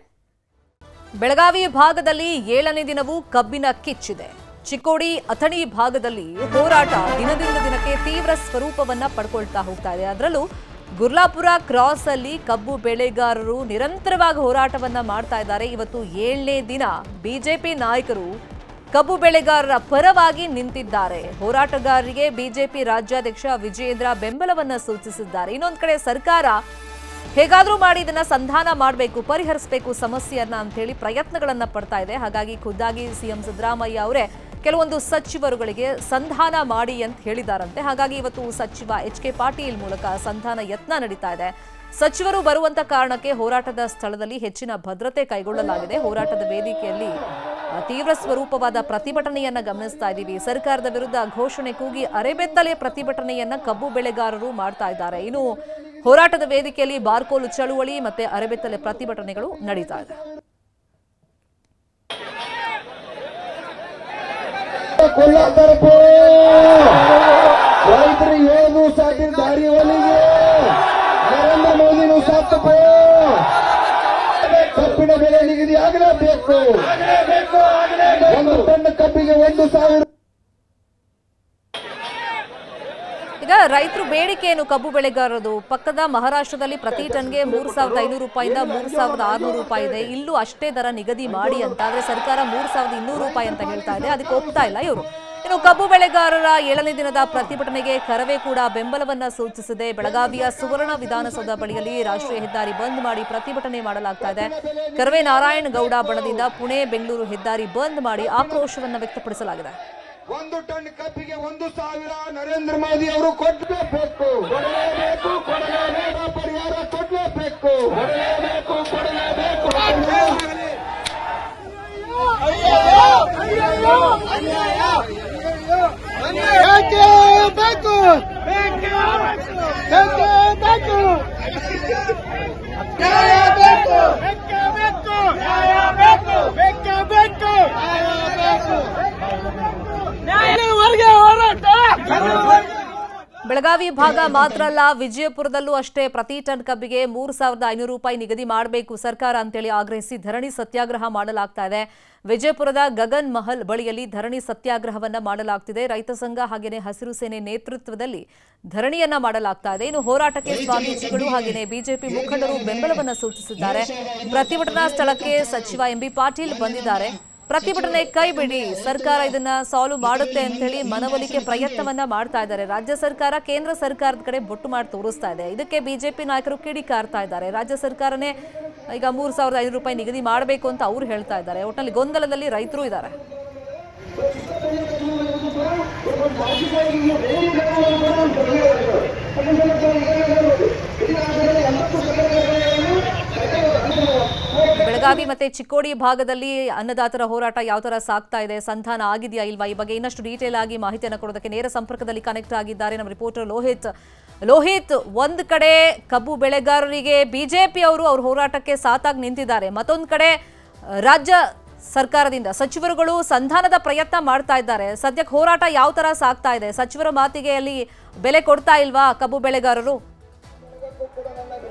ಬೆಳಗಾವಿ ಭಾಗದಲ್ಲಿ 7ನೇ ದಿನವೂ ಕಬ್ಬಿನ ಕಿಚ್ಚಿದೆ. ಚಿಕ್ಕೋಡಿ ಅಥಣಿ ಭಾಗದಲ್ಲಿ ಹೋರಾಟ ದಿನದಿಂದ ದಿನಕ್ಕೆ ತೀವ್ರ ಸ್ವರೂಪವನ್ನ ಪಡ್ಕೊಳ್ತಾ ಹೋಗ್ತಾ ಇದೆ. ಅದರಲ್ಲೂ ಗುರ್ಲಾಪುರ ಕ್ರಾಸ್ ಅಲ್ಲಿ ಕಬ್ಬು ಬೆಳೆಗಾರರು ನಿರಂತರವಾಗಿ ಹೋರಾಟವನ್ನ ಮಾಡ್ತಾ ಇದ್ದಾರೆ. ಇವತ್ತು 7ನೇ ದಿನ ಬಿಜೆಪಿ ನಾಯಕರು ಕಬ್ಬು ಬೆಳೆಗಾರರ ಪರವಾಗಿ ನಿಂತಿದ್ದಾರೆ. ಹೋರಾಟಗಾರರಿಗೆ ಬಿಜೆಪಿ ರಾಜ್ಯಾಧ್ಯಕ್ಷ ವಿಜಯೇಂದ್ರ ಬೆಂಬಲವನ್ನ ಸೂಚಿಸಿದ್ದಾರೆ. ಇನ್ನೊಂದು ಕಡೆ ಸರ್ಕಾರ ಹೇಗಾದ್ರೂ ಮಾಡಿ ಇದನ್ನ ಸಂಧಾನ ಮಾಡಬೇಕು, ಪರಿಹರಿಸಬೇಕು ಸಮಸ್ಯೆಯನ್ನ ಅಂತ ಹೇಳಿ ಪ್ರಯತ್ನಗಳನ್ನ ಪಡ್ತಾ ಇದೆ. ಹಾಗಾಗಿ ಖುದ್ದಾಗಿ ಸಿಎಂ ಸಿದ್ದರಾಮಯ್ಯ ಅವರೇ ಕೆಲವೊಂದು ಸಚಿವರುಗಳಿಗೆ ಸಂಧಾನ ಮಾಡಿ ಅಂತ ಹೇಳಿದಾರಂತೆ. ಹಾಗಾಗಿ ಇವತ್ತು ಸಚಿವ ಎಚ್.ಕೆ. ಪಾಟೀಲ್ ಮೂಲಕ ಸಂಧಾನ ಯತ್ನ ನಡೀತಾ ಇದೆ. ಸಚಿವರು ಬರುವಂತ ಕಾರಣಕ್ಕೆ ಹೋರಾಟದ ಸ್ಥಳದಲ್ಲಿ ಹೆಚ್ಚಿನ ಭದ್ರತೆ ಕೈಗೊಳ್ಳಲಾಗಿದೆ. ಹೋರಾಟದ ವೇದಿಕೆಯಲ್ಲಿ ತೀವ್ರ ಸ್ವರೂಪವಾದ ಪ್ರತಿಭಟನೆಯನ್ನ ಗಮನಿಸ್ತಾ ಇದ್ದೀವಿ. ಸರ್ಕಾರದ ವಿರುದ್ಧ ಘೋಷಣೆ ಕೂಗಿ ಅರೆಬೆತ್ತಲೆ ಪ್ರತಿಭಟನೆಯನ್ನ ಕಬ್ಬು ಬೆಳೆಗಾರರು ಮಾಡ್ತಾ ಇದ್ದಾರೆ. ಇನ್ನು ಹೋರಾಟದ ವೇದಿಕೆಯಲ್ಲಿ ಬಾರ್ಕೋಲು ಚಳುವಳಿ ಮತ್ತೆ ಅರೆಬೆತ್ತಲೆ ಪ್ರತಿಭಟನೆಗಳು ನಡೀತಾ ಇದೆ. ನರೇಂದ್ರ ಮೋದಿನೂ ಸಾಕಪ್ಪ, ಕಬ್ಬಿನ ಬೆಲೆ ನಿಗದಿ ಆಗಲೇಬೇಕು. ಒಂದು ಟನ್ ಕಬ್ಬಿಗೆ 1,000. ಈಗ ರೈತರು ಬೇಡಿಕೆಯನ್ನು ಕಬ್ಬು ಬೆಳೆಗಾರರದು ಪಕ್ಕದ ಮಹಾರಾಷ್ಟ್ರದಲ್ಲಿ ಪ್ರತಿ ಟನ್ಗೆ 3,500 ರೂಪಾಯಿಂದ 3,600 ರೂಪಾಯಿ ಇದೆ. ಇಲ್ಲೂ ಅಷ್ಟೇ ದರ ನಿಗದಿ ಮಾಡಿ ಅಂತ, ಆದ್ರೆ ಸರ್ಕಾರ 3,200 ರೂಪಾಯಿ ಅಂತ ಹೇಳ್ತಾ ಇದೆ. ಅದಕ್ಕೆ ಒಪ್ತಾ ಇಲ್ಲ ಇವರು. ಇನ್ನು ಕಬ್ಬು ಬೆಳೆಗಾರರ 7ನೇ ದಿನದ ಪ್ರತಿಭಟನೆಗೆ ಕರವೇ ಕೂಡ ಬೆಂಬಲವನ್ನ ಸೂಚಿಸಿದೆ. ಬೆಳಗಾವಿಯ ಸುವರ್ಣ ವಿಧಾನಸೌಧ ಬಳಿಯಲ್ಲಿ ರಾಷ್ಟ್ರೀಯ ಹೆದ್ದಾರಿ ಬಂದ್ ಮಾಡಿ ಪ್ರತಿಭಟನೆ ಮಾಡಲಾಗ್ತಾ ಇದೆ. ಕರವೇ ನಾರಾಯಣಗೌಡ ಬಣದಿಂದ ಪುಣೆ ಬೆಂಗಳೂರು ಹೆದ್ದಾರಿ ಬಂದ್ ಮಾಡಿ ಆಕ್ರೋಶವನ್ನ ವ್ಯಕ್ತಪಡಿಸಲಾಗಿದೆ. 1 ಟನ್ ಕಬ್ಬಿಗೆ 1,000 ನರೇಂದ್ರ ಮೋದಿ ಅವರು ಕೊಡಲೇಬೇಕು, ಪರಿಹಾರ ಕೊಡಲೇಬೇಕು. ಬೇಕು ಬೆಳಗಾವಿ ಭಾಗ ಮಾತ್ರ ಅಲ್ಲ, ವಿಜಯಪುರದಲ್ಲೂ ಅಷ್ಟೇ ಪ್ರತಿ ಟನ್ ಕಬ್ಬಿಗೆ 3,500 ರೂಪಾಯಿ ನಿಗದಿ ಮಾಡಬೇಕು ಸರ್ಕಾರ ಅಂತೇಳಿ ಆಗ್ರಹಿಸಿ ಧರಣಿ ಸತ್ಯಾಗ್ರಹ ಮಾಡಲಾಗ್ತಾ ಇದೆ. ವಿಜಯಪುರದ ಗಗನ್ ಮಹಲ್ ಬಳಿಯಲ್ಲಿ ಧರಣಿ ಸತ್ಯಾಗ್ರಹವನ್ನ ಮಾಡಲಾಗ್ತಿದೆ. ರೈತ ಸಂಘ ಹಾಗೆಯೇ ಹಸಿರು ಸೇನೆ ನೇತೃತ್ವದಲ್ಲಿ ಧರಣಿಯನ್ನ ಮಾಡಲಾಗ್ತಾ ಇದೆ. ಇನ್ನು ಹೋರಾಟಕ್ಕೆ ಸ್ವಾಮೀಜಿಗಳು ಹಾಗೆಯೇ ಬಿಜೆಪಿ ಮುಖಂಡರು ಬೆಂಬಲವನ್ನ ಸೂಚಿಸಿದ್ದಾರೆ. ಪ್ರತಿಭಟನಾ ಸ್ಥಳಕ್ಕೆ ಸಚಿವ ಎಂಬಿ ಪಾಟೀಲ್ ಬಂದಿದ್ದಾರೆ. ಪ್ರತಿಭಟನೆ ಕೈ ಬಿಡಿ, ಸರ್ಕಾರ ಇದನ್ನ ಸಾಲ್ವ್ ಮಾಡುತ್ತೆ ಅಂತ ಹೇಳಿ ಮನವೊಲಿಕೆ ಪ್ರಯತ್ನವನ್ನ ಮಾಡ್ತಾ ಇದ್ದಾರೆ. ರಾಜ್ಯ ಸರ್ಕಾರ ಕೇಂದ್ರ ಸರ್ಕಾರದ ಕಡೆ ಬೊಟ್ಟು ಮಾಡಿ ತೋರಿಸ್ತಾ ಇದೆ. ಇದಕ್ಕೆ ಬಿಜೆಪಿ ನಾಯಕರು ಕಿಡಿಕಾರ್ತಾ ಇದ್ದಾರೆ. ರಾಜ್ಯ ಸರ್ಕಾರನೇ ಈಗ 3,500 ರೂಪಾಯಿ ನಿಗದಿ ಮಾಡಬೇಕು ಅಂತ ಅವ್ರು ಹೇಳ್ತಾ ಇದ್ದಾರೆ. ಒಟ್ಟಿನಲ್ಲಿ ಗೊಂದಲದಲ್ಲಿ ರೈತರು ಇದ್ದಾರೆ. ಬೆಳಗಾವಿ ಮತ್ತೆ ಚಿಕ್ಕೋಡಿ ಭಾಗದಲ್ಲಿ ಅನ್ನದಾತರ ಹೋರಾಟ ಯಾವ ತರ ಸಾಗ್ತಾ ಇದೆ, ಸಂಧಾನ ಆಗಿದೆಯಾ ಇಲ್ವಾ, ಈ ಬಗ್ಗೆ ಇನ್ನಷ್ಟು ಡೀಟೇಲ್ ಆಗಿ ಮಾಹಿತಿಯನ್ನು ಕೊಡೋದಕ್ಕೆ ನೇರ ಸಂಪರ್ಕದಲ್ಲಿ ಕನೆಕ್ಟ್ ಆಗಿದ್ದಾರೆ ನಮ್ಮ ರಿಪೋರ್ಟರ್ ಲೋಹಿತ್. ಒಂದ್ ಕಡೆ ಕಬ್ಬು ಬೆಳೆಗಾರರಿಗೆ ಬಿಜೆಪಿ ಅವರು ಅವ್ರ ಹೋರಾಟಕ್ಕೆ ಸಾಥಾಗಿ ನಿಂತಿದ್ದಾರೆ, ಮತ್ತೊಂದು ಕಡೆ ರಾಜ್ಯ ಸರ್ಕಾರದಿಂದ ಸಚಿವರುಗಳು ಸಂಧಾನದ ಪ್ರಯತ್ನ ಮಾಡ್ತಾ ಇದ್ದಾರೆ. ಸದ್ಯಕ್ಕೆ ಹೋರಾಟ ಯಾವ ತರ ಸಾಗ್ತಾ ಇದೆ? ಸಚಿವರ ಮಾತಿಗೆ ಅಲ್ಲಿ ಬೆಲೆ ಕೊಡ್ತಾ ಇಲ್ವಾ ಕಬ್ಬು ಬೆಳೆಗಾರರು?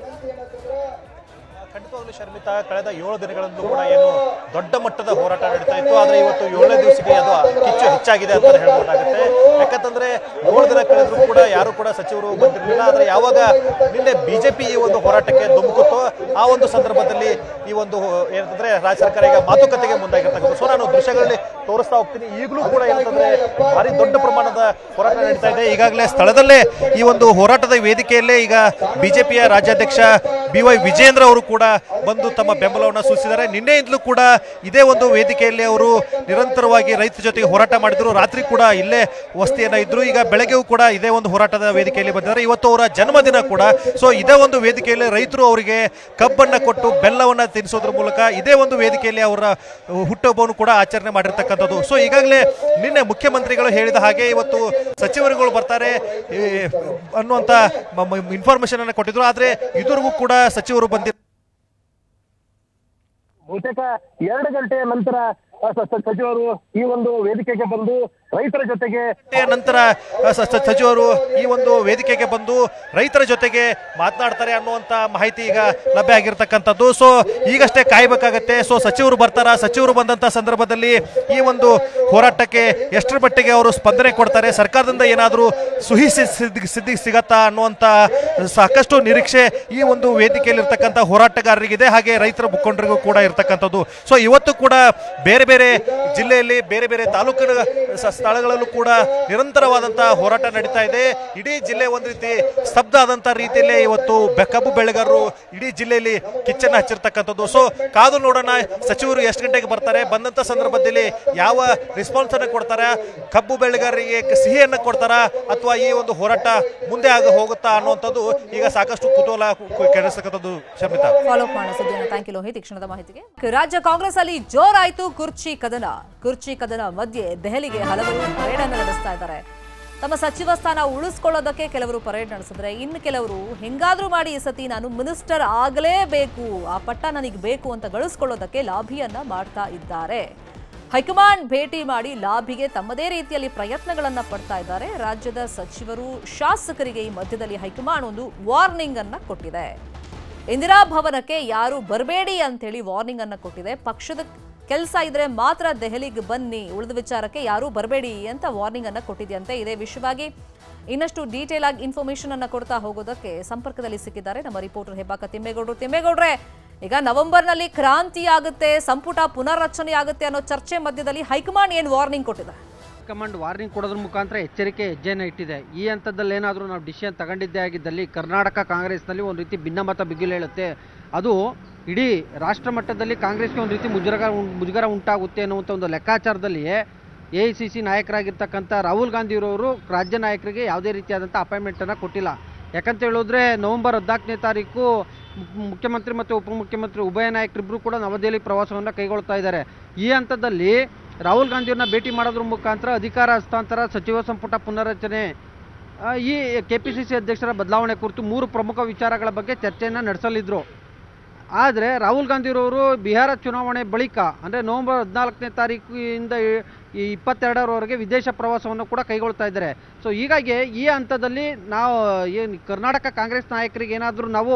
ಖಂಡಿತವಾಗ್ಲೂ ಶರ್ಮಿತಾ, ಕಳೆದ 7 ದಿನಗಳಿಂದ ಕೂಡ ಏನು ದೊಡ್ಡ ಮಟ್ಟದ ಹೋರಾಟ ನಡೀತಾ ಇತ್ತು. ಆದ್ರೆ ಇವತ್ತು 7ನೇ ದಿವಸಕ್ಕೆ ಅದು ಕಿಚ್ಚು ಹೆಚ್ಚಾಗಿದೆ ಅಂತ ಹೇಳ್ಬೋದಾಗುತ್ತೆ. ಯಾಕಂತಂದ್ರೆ 7 ದಿನ ಕಳೆದ್ರು ಕೂಡ ಯಾರು ಕೂಡ ಸಚಿವರು ಬಂದಿರಲಿಲ್ಲ. ಆದ್ರೆ ಯಾವಾಗ ನಿನ್ನೆ ಬಿಜೆಪಿ ಈ ಒಂದು ಹೋರಾಟಕ್ಕೆ ಧುಮುಕುತ್ತೋ ಆ ಒಂದು ಸಂದರ್ಭದಲ್ಲಿ ಈ ಒಂದು ಏನಂತಂದ್ರೆ ರಾಜ್ಯ ಸರ್ಕಾರ ಈಗ ಮಾತುಕತೆಗೆ ಮುಂದಾಗಿರ್ತಕ್ಕಂಥ. ಸೊ ನಾನು ದೃಶ್ಯಗಳಲ್ಲಿ ತೋರಿಸ್ತಾ ಹೋಗ್ತೀನಿ. ಈಗಲೂ ಕೂಡ ಏನಂತಂದ್ರೆ ಭಾರಿ ದೊಡ್ಡ ಪ್ರಮಾಣದ ಹೋರಾಟ ನಡೀತಾ ಇದೆ. ಈಗಾಗಲೇ ಸ್ಥಳದಲ್ಲೇ ಈ ಒಂದು ಹೋರಾಟದ ವೇದಿಕೆಯಲ್ಲೇ ಈಗ ಬಿಜೆಪಿಯ ರಾಜ್ಯಾಧ್ಯಕ್ಷ BY ವಿಜೇಂದ್ರ ಅವರು ಕೂಡ ಬಂದು ತಮ್ಮ ಬೆಂಬಲವನ್ನು ಸೂಚಿಸಿದ್ದಾರೆ. ನಿನ್ನೆಯಿಂದಲೂ ಕೂಡ ಇದೇ ಒಂದು ವೇದಿಕೆಯಲ್ಲಿ ಅವರು ನಿರಂತರವಾಗಿ ರೈತರ ಜೊತೆಗೆ ಹೋರಾಟ ಮಾಡಿದ್ರು. ರಾತ್ರಿ ಕೂಡ ಇಲ್ಲೇ ವಸತಿಯನ್ನ ಇದ್ರು. ಈಗ ಬೆಳಗ್ಗೆಯೂ ಕೂಡ ಇದೇ ಒಂದು ಹೋರಾಟದ ವೇದಿಕೆಯಲ್ಲಿ ಬಂದಿದ್ದಾರೆ. ಇವತ್ತು ಅವರ ಜನ್ಮದಿನ ಕೂಡ. ಸೊ ಇದೇ ಒಂದು ವೇದಿಕೆಯಲ್ಲಿ ರೈತರು ಅವರಿಗೆ ಕಬ್ಬನ್ನ ಕೊಟ್ಟು ಬೆಲ್ಲವನ್ನ ತಿನ್ನಿಸೋದ್ರ ಮೂಲಕ ಇದೇ ಒಂದು ವೇದಿಕೆಯಲ್ಲಿ ಅವರ ಹುಟ್ಟುಹಬ್ಬವನ್ನು ಕೂಡ ಆಚರಣೆ ಮಾಡಿರ್ತಕ್ಕಂಥದ್ದು. ಸೊ ಈಗಾಗಲೇ ನಿನ್ನೆ ಮುಖ್ಯಮಂತ್ರಿಗಳು ಹೇಳಿದ ಹಾಗೆ ಇವತ್ತು ಸಚಿವರುಗಳು ಬರ್ತಾರೆ ಅನ್ನುವಂತ ಇನ್ಫಾರ್ಮೇಶನ್ ಅನ್ನು ಕೊಟ್ಟಿದ್ರು. ಆದ್ರೆ ಇದುವರೆಗೂ ಕೂಡ ಸಚಿವರು ಬಂದಿದ್ದಾರೆ. ಬಹುತೇಕ 2 ಗಂಟೆಯ ನಂತರ ಸಚಿವರು ಈ ಒಂದು ವೇದಿಕೆಗೆ ಬಂದು ರೈತರ ಜೊತೆಗೆ ರೈತರ ಜೊತೆಗೆ ಮಾತನಾಡ್ತಾರೆ ಅನ್ನುವಂತ ಮಾಹಿತಿ ಈಗ ಲಭ್ಯ ಆಗಿರ್ತಕ್ಕಂಥದ್ದು. ಸೊ ಈಗಷ್ಟೇ ಕಾಯ್ಬೇಕಾಗತ್ತೆ. ಸೊ ಸಚಿವರು ಬರ್ತಾರ, ಸಚಿವರು ಬಂದಂತ ಸಂದರ್ಭದಲ್ಲಿ ಈ ಒಂದು ಹೋರಾಟಕ್ಕೆ ಎಷ್ಟರ ಮಟ್ಟಿಗೆ ಅವರು ಸ್ಪಂದನೆ ಕೊಡ್ತಾರೆ, ಸರ್ಕಾರದಿಂದ ಏನಾದರೂ ಸುಹಿ ಸಿಗತ್ತಾ ಅನ್ನುವಂತ ಸಾಕಷ್ಟು ನಿರೀಕ್ಷೆ ಈ ಒಂದು ವೇದಿಕೆಯಲ್ಲಿ ಇರ್ತಕ್ಕಂಥ ಹೋರಾಟಗಾರರಿಗಿದೆ, ಹಾಗೆ ರೈತರ ಮುಖಂಡರಿಗೂ ಕೂಡ ಇರ್ತಕ್ಕಂಥದ್ದು. ಸೊ ಇವತ್ತು ಕೂಡ ಬೇರೆ ಬೇರೆ ಜಿಲ್ಲೆಯಲ್ಲಿ ಬೇರೆ ಬೇರೆ ತಾಲೂಕಿನ ಸ್ಥಳಗಳಲ್ಲೂ ಕೂಡ ನಿರಂತರವಾದಂತಹ ಹೋರಾಟ ನಡೀತಾ ಇದೆ. ಇಡೀ ಜಿಲ್ಲೆ ಒಂದು ರೀತಿ ಸ್ತಬ್ಧ ಆದಂತಹ ರೀತಿಯಲ್ಲೇ ಇವತ್ತು ಕಬ್ಬು ಬೆಳೆಗಾರರು ಇಡೀ ಜಿಲ್ಲೆಯಲ್ಲಿ ಕಿಚ್ಚನ್ನ ಹಚ್ಚಿರ್ತಕ್ಕಂಥದ್ದು. ಸೊ ಕಾದು ನೋಡೋಣ ಸಚಿವರು ಎಷ್ಟು ಗಂಟೆಗೆ ಬರ್ತಾರೆ, ಬಂದಂತ ಸಂದರ್ಭದಲ್ಲಿ ಯಾವ ರೆಸ್ಪಾನ್ಸ್ ಅನ್ನು ಕೊಡ್ತಾರೆ, ಕಬ್ಬು ಬೆಳೆಗಾರರಿಗೆ ಸಿಹಿಯನ್ನು ಕೊಡ್ತಾರ ಅಥವಾ ಈ ಒಂದು ಹೋರಾಟ ಮುಂದೆ ಹೋಗುತ್ತಾ ಅನ್ನುವಂಥದ್ದು ಈಗ ಸಾಕಷ್ಟು ಕುತೂಹಲ ಕೆರಳಿಸ್ತಕ್ಕಂಥದ್ದು. ಶರ್ಮಿತಾ, ಫಾಲೋ ಅಪ್ ಮಾಡೋ ಸುದ್ದಿಯನ್ನು ಥ್ಯಾಂಕ್ ಯು ಲೋಹಿತ್. ಕ್ಷಣದ ಮಾಹಿತಿಗೆ. ರಾಜ್ಯ ಕಾಂಗ್ರೆಸ್ ಅಲ್ಲಿ ಜೋರಾಯಿತು ಕುರ್ಚಿ ಕದನ ಮಧ್ಯೆ ದೆಹಲಿಗೆ ಹಲವರು ಪರೇಡ್ ಅನ್ನು ನಡೆಸ್ತಾ ಇದ್ದಾರೆ. ತಮ್ಮ ಸಚಿವ ಸ್ಥಾನ ಉಳಿಸ್ಕೊಳ್ಳೋದಕ್ಕೆ ಕೆಲವರು ಪರೇಡ್ ನಡೆಸಿದ್ರೆ, ಇನ್ನು ಕೆಲವರು ಹೆಂಗಾದ್ರೂ ಮಾಡಿ ಈ ಸತಿ ನಾನು ಮಿನಿಸ್ಟರ್ ಆಗಲೇಬೇಕು, ಆ ಪಟ್ಟ ನನಗೆ ಬೇಕು ಅಂತ ಗಳಿಸ್ಕೊಳ್ಳೋದಕ್ಕೆ ಲಾಭಿಯನ್ನ ಮಾಡ್ತಾ ಇದ್ದಾರೆ. ಹೈಕಮಾಂಡ್ ಭೇಟಿ ಮಾಡಿ ಲಾಭಿಗೆ ತಮ್ಮದೇ ರೀತಿಯಲ್ಲಿ ಪ್ರಯತ್ನಗಳನ್ನ ಪಡ್ತಾ ಇದ್ದಾರೆ. ರಾಜ್ಯದ ಸಚಿವರು ಶಾಸಕರಿಗೆ ಈ ಮಧ್ಯದಲ್ಲಿ ಹೈಕಮಾಂಡ್ ಒಂದು ವಾರ್ನಿಂಗ್ ಅನ್ನ ಕೊಟ್ಟಿದೆ. ಇಂದಿರಾ ಭವನಕ್ಕೆ ಯಾರು ಬರಬೇಡಿ ಅಂತೇಳಿ ವಾರ್ನಿಂಗ್ ಅನ್ನ ಕೊಟ್ಟಿದೆ. ಪಕ್ಷದ ಕೆಲಸ ಇದ್ರೆ ಮಾತ್ರ ದೆಹಲಿಗೆ ಬನ್ನಿ, ಉಳಿದ ವಿಚಾರಕ್ಕೆ ಯಾರೂ ಬರಬೇಡಿ ಅಂತ ವಾರ್ನಿಂಗ್ ಅನ್ನ ಕೊಟ್ಟಿದೆಯಂತೆ. ಇದೇ ವಿಷಯವಾಗಿ ಇನ್ನಷ್ಟು ಡೀಟೇಲ್ ಆಗಿ ಇನ್ಫಾರ್ಮೇಶನ್ ಅನ್ನ ಕೊಡ್ತಾ ಹೋಗೋದಕ್ಕೆ ಸಂಪರ್ಕದಲ್ಲಿ ಸಿಕ್ಕಿದ್ದಾರೆ ನಮ್ಮ ರಿಪೋರ್ಟರ್ ಹೆಬ್ಬಾಕ ತಿಮ್ಮೇಗೌಡ್ರೆ. ಈಗ ನವೆಂಬರ್ನಲ್ಲಿ ಕ್ರಾಂತಿ ಆಗುತ್ತೆ, ಸಂಪುಟ ಪುನರ್ರಚನೆ ಆಗುತ್ತೆ ಅನ್ನೋ ಚರ್ಚೆ ಮಧ್ಯದಲ್ಲಿ ಹೈಕಮಾಂಡ್ ಏನು ವಾರ್ನಿಂಗ್ ಕೊಟ್ಟಿದೆ? ಹೈಕಮಾಂಡ್ ವಾರ್ನಿಂಗ್ ಕೊಡೋದ್ರ ಮುಖಾಂತರ ಎಚ್ಚರಿಕೆ ಹೆಜ್ಜೆನ ಇಟ್ಟಿದೆ. ಈ ಹಂತದಲ್ಲಿ ಏನಾದರೂ ನಾವು ಡಿಸಿಷನ್ ತಗೊಂಡಿದ್ದೇ ಆಗಿದ್ದಲ್ಲಿ ಕರ್ನಾಟಕ ಕಾಂಗ್ರೆಸ್ನಲ್ಲಿ ಒಂದು ರೀತಿ ಭಿನ್ನಮತ ಬಿಗಿಲು ಹೇಳುತ್ತೆ. ಅದು ಇಡೀ ರಾಷ್ಟ್ರ ಮಟ್ಟದಲ್ಲಿ ಕಾಂಗ್ರೆಸ್ಗೆ ಒಂದು ರೀತಿ ಮುಜುಗರ ಉಂಟಾಗುತ್ತೆ ಅನ್ನುವಂಥ ಒಂದು ಲೆಕ್ಕಾಚಾರದಲ್ಲಿ AICC ನಾಯಕರಾಗಿರ್ತಕ್ಕಂಥ ರಾಹುಲ್ ಗಾಂಧಿಯವರವರು ರಾಜ್ಯ ನಾಯಕರಿಗೆ ಯಾವುದೇ ರೀತಿಯಾದಂಥ ಅಪಾಯಿಂಟ್ಮೆಂಟನ್ನು ಕೊಟ್ಟಿಲ್ಲ. ಯಾಕಂತ ಹೇಳಿದ್ರೆ ನವೆಂಬರ್ 14ನೇ ತಾರೀಕು ಮುಖ್ಯಮಂತ್ರಿ ಮತ್ತು ಉಪಮುಖ್ಯಮಂತ್ರಿ ಉಭಯ ನಾಯಕರಿಬ್ಬರು ಕೂಡ ನವದೆಹಲಿ ಪ್ರವಾಸವನ್ನು ಕೈಗೊಳ್ತಾ ಇದ್ದಾರೆ. ಈ ಹಂತದಲ್ಲಿ ರಾಹುಲ್ ಗಾಂಧಿಯವ್ರನ್ನ ಭೇಟಿ ಮಾಡೋದ್ರ ಮುಖಾಂತರ ಅಧಿಕಾರ ಹಸ್ತಾಂತರ, ಸಚಿವ ಸಂಪುಟ ಪುನರ್ರಚನೆ, ಈ KPCC ಅಧ್ಯಕ್ಷರ ಬದಲಾವಣೆ ಕುರಿತು 3 ಪ್ರಮುಖ ವಿಚಾರಗಳ ಬಗ್ಗೆ ಚರ್ಚೆಯನ್ನು ನಡೆಸಲಿದ್ರು. ಆದರೆ ರಾಹುಲ್ ಗಾಂಧಿರವರು ಬಿಹಾರ ಚುನಾವಣೆ ಬಳಿಕ ಅಂದರೆ ನವೆಂಬರ್ 14ನೇ ತಾರೀಕಿಂದ ಈ 22ರವರೆಗೆ ವಿದೇಶ ಪ್ರವಾಸವನ್ನು ಕೂಡ ಕೈಗೊಳ್ತಾ ಇದ್ದಾರೆ. ಸೊ ಹೀಗಾಗಿ ಈ ಹಂತದಲ್ಲಿ ನಾವು ಏನು ಕರ್ನಾಟಕ ಕಾಂಗ್ರೆಸ್ ನಾಯಕರಿಗೆ ಏನಾದರೂ ನಾವು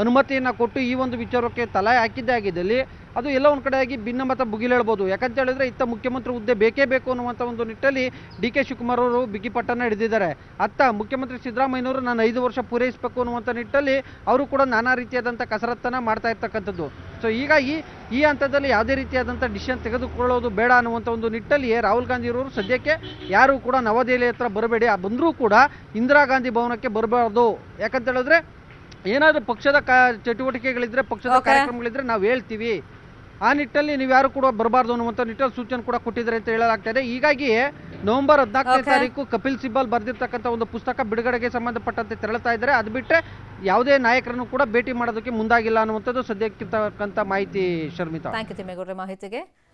ಅನುಮತಿಯನ್ನು ಕೊಟ್ಟು ಈ ಒಂದು ವಿಚಾರಕ್ಕೆ ತಲೆ ಹಾಕಿದ್ದೇ ಆಗಿದ್ದಲ್ಲಿ ಅದು ಎಲ್ಲ ಒಂದು ಕಡೆಯಾಗಿ ಭಿನ್ನಮತ ಭುಗಿಲೇಳ್ಬೋದು. ಯಾಕಂತ ಹೇಳಿದ್ರೆ ಇತ್ತ ಮುಖ್ಯಮಂತ್ರಿ ಹುದ್ದೆ ಬೇಕೇ ಬೇಕು ಅನ್ನುವಂಥ ಒಂದು ನಿಟ್ಟಲ್ಲಿ ಡಿ.ಕೆ. ಶಿವಕುಮಾರ್ ಅವರು ಬಿಗಿಪಟ್ಟನ್ನು ಹಿಡಿದಿದ್ದಾರೆ. ಅತ್ತ ಮುಖ್ಯಮಂತ್ರಿ ಸಿದ್ದರಾಮಯ್ಯನವರು ನಾನು 5 ವರ್ಷ ಪೂರೈಸಬೇಕು ಅನ್ನುವಂಥ ನಿಟ್ಟಲ್ಲಿ ಅವರು ಕೂಡ ನಾನಾ ರೀತಿಯಾದಂಥ ಕಸರತ್ತನ್ನು ಮಾಡ್ತಾ ಇರ್ತಕ್ಕಂಥದ್ದು. ಸೊ ಹೀಗಾಗಿ ಈ ಹಂತದಲ್ಲಿ ಯಾವುದೇ ರೀತಿಯಾದಂಥ ಡಿಸಿಷನ್ ತೆಗೆದುಕೊಳ್ಳೋದು ಬೇಡ ಅನ್ನುವಂಥ ಒಂದು ನಿಟ್ಟಲ್ಲಿಯೇ ರಾಹುಲ್ ಗಾಂಧಿಯವರು ಸದ್ಯಕ್ಕೆ ಯಾರು ಕೂಡ ನವದೆಹಲಿ ಹತ್ರ ಬರಬೇಡಿ, ಬಂದರೂ ಕೂಡ ಇಂದಿರಾ ಗಾಂಧಿ ಭವನಕ್ಕೆ ಬರಬಾರ್ದು. ಯಾಕಂತ ಹೇಳಿದ್ರೆ ಏನಾದರೂ ಪಕ್ಷದ ಚಟುವಟಿಕೆಗಳಿದ್ರೆ ಪಕ್ಷದ ಕಾರ್ಯಕ್ರಮಗಳಿದ್ರೆ ನಾವು ಹೇಳ್ತೀವಿ, ಆ ನಿಟ್ಟಲ್ಲಿ ನೀವು ಯಾರು ಕೂಡ ಬರಬಾರ್ದು ಅನ್ನುವಂಥ ನಿಟ್ಟಲ್ಲಿ ಸೂಚನೆ ಕೂಡ ಕೊಟ್ಟಿದ್ದಾರೆ ಅಂತ ಹೇಳಲಾಗ್ತಾ ಇದೆ. ಹೀಗಾಗಿ ನವೆಂಬರ್ 14ನೇ ತಾರೀಕು ಕಪಿಲ್ ಸಿಬಲ್ ಬರೆದಿರ್ತಕ್ಕಂಥ ಒಂದು ಪುಸ್ತಕ ಬಿಡುಗಡೆಗೆ ಸಂಬಂಧಪಟ್ಟಂತೆ ತೆರಳುತ್ತಾ ಇದ್ದಾರೆ. ಅದು ಬಿಟ್ಟರೆ ಯಾವುದೇ ನಾಯಕರನ್ನು ಕೂಡ ಭೇಟಿ ಮಾಡೋದಕ್ಕೆ ಮುಂದಾಗಿಲ್ಲ ಅನ್ನುವಂಥದ್ದು ಸದ್ಯಕ್ಕಿರ್ತಕ್ಕಂಥ ಮಾಹಿತಿ. ಶರ್ಮಿತಾ, ಥ್ಯಾಂಕ್ ಯು ತಿಮ್ಮೇಗೌಡ್ರೆ ಮಾಹಿತಿಗೆ.